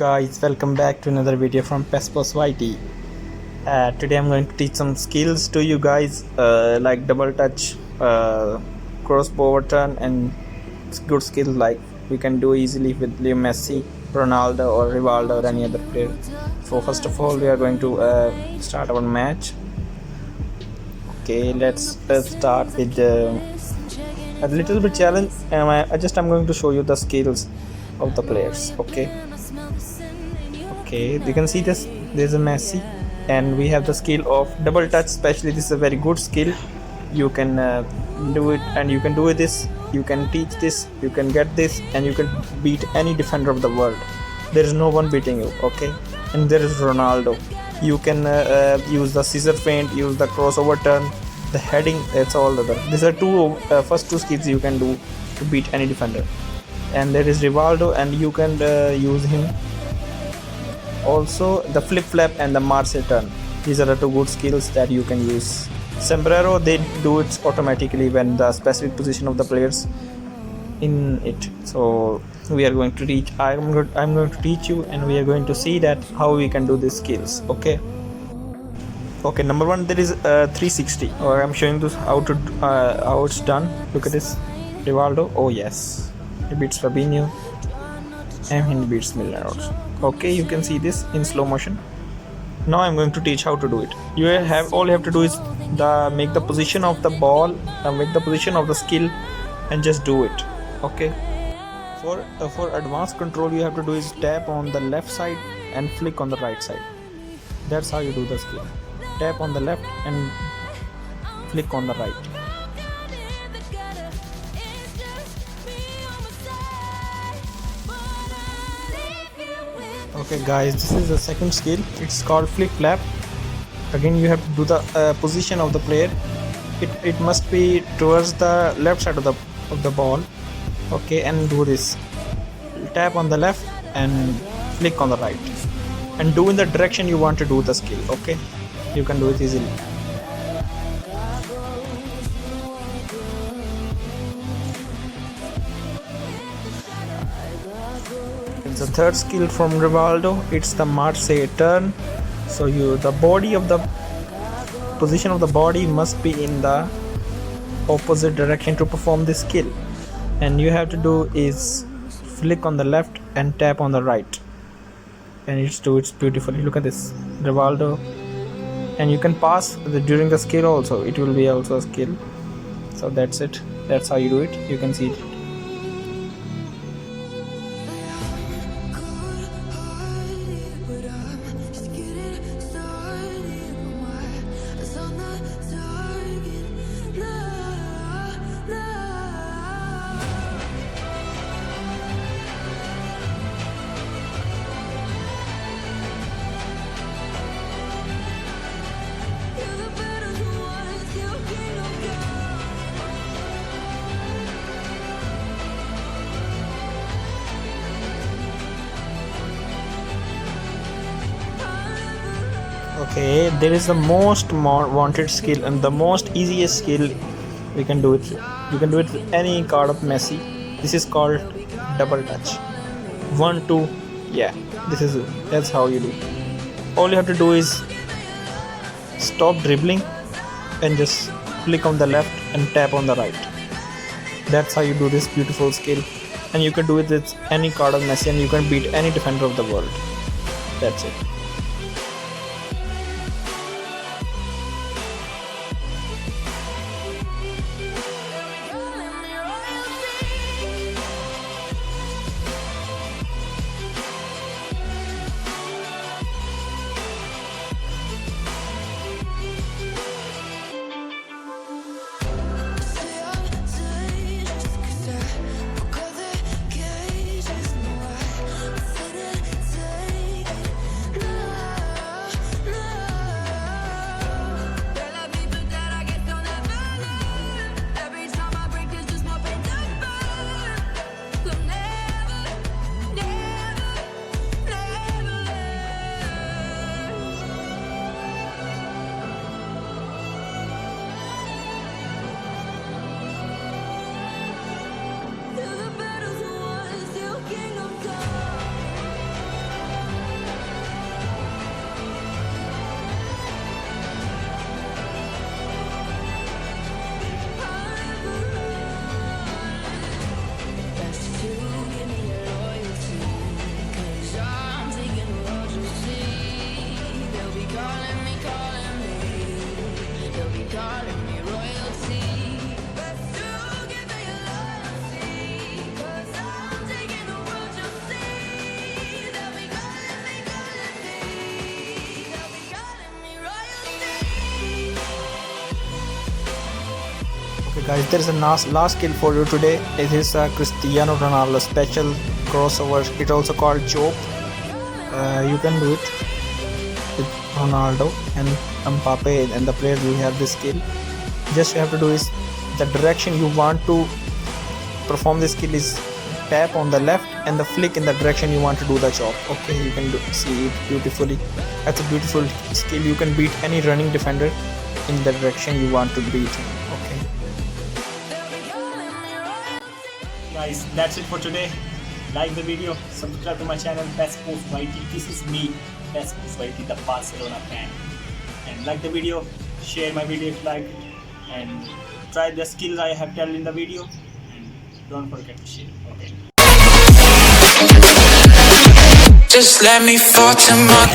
guys, welcome back to another video from Pespos YT. Today I'm going to teach some skills to you guys like double touch, crossbow turn, and good skills like we can do easily with Leo Messi, Ronaldo or Rivaldo or any other player. So first of all we are going to start our match. Okay, let's start with a little bit challenge. I'm going to show you the skills of the players. Okay, you can see this. There's a Messi, and we have the skill of double touch. Especially, this is a very good skill. You can do it, and you can do this. You can teach this. You can get this, and you can beat any defender of the world. There is no one beating you. Okay, and there is Ronaldo. You can use the scissor feint, use the crossover turn, the heading. That's all other. These are first two skills you can do to beat any defender. And there is Rivaldo, and you can use him. Also the flip flap and the Marseille turn. These are the two good skills that you can use. Sombrero, they do it automatically when the specific position of the players in it. So we are going to teach. I'm going to teach you, and we are going to see that how we can do these skills. Okay, number one, there is 360, or I'm showing this how it's done. Look at this. Rivaldo, oh yes, he beats Fabinho, and he beats Miller also. Okay, you can see this in slow motion. Now I'm going to teach how to do it. All you have to do is make the position of the ball, make the position of the skill, and just do it. Okay. For advanced control, you have to do is tap on the left side and flick on the right side. That's how you do the skill. Tap on the left and flick on the right. Okay guys, this is the second skill. It's called flip flap. Again, you have to do the position of the player. It must be towards the left side of the ball. Okay, and do this. Tap on the left and flick on the right, and do in the direction you want to do the skill. Okay, you can do it easily. The third skill from Rivaldo, it's the Marseille turn. So the position of the body must be in the opposite direction to perform this skill, and you have to do is flick on the left and tap on the right, and it beautifully. Look at this, Rivaldo, and you can pass during the skill also. It will be also a skill. So that's it. That's how you do it. You can see it. Okay, there is the most wanted skill and the most easiest skill we can do it. You can do it with any card of Messi. This is called double touch. 1, 2, yeah. That's how you do. All you have to do is stop dribbling and just click on the left and tap on the right. That's how you do this beautiful skill, and you can do it with any card of Messi, and you can beat any defender of the world. That's it. Guys, there is a last skill for you today. It is a Cristiano Ronaldo special crossover. It also called chop. You can do it with Ronaldo and Mbappe and the players who have this skill. Just you have to do is the direction you want to perform this skill is tap on the left and the flick in the direction you want to do the chop. Okay, you can see it beautifully. That's a beautiful skill. You can beat any running defender in the direction you want to beat him. Okay guys, that's it for today. Like the video, subscribe to my channel Best Post YT. This is me, Best Post YT, the Barcelona fan. And like the video, share my video if you like it, and try the skills I have told in the video, and don't forget to share. Okay, just let me fall to my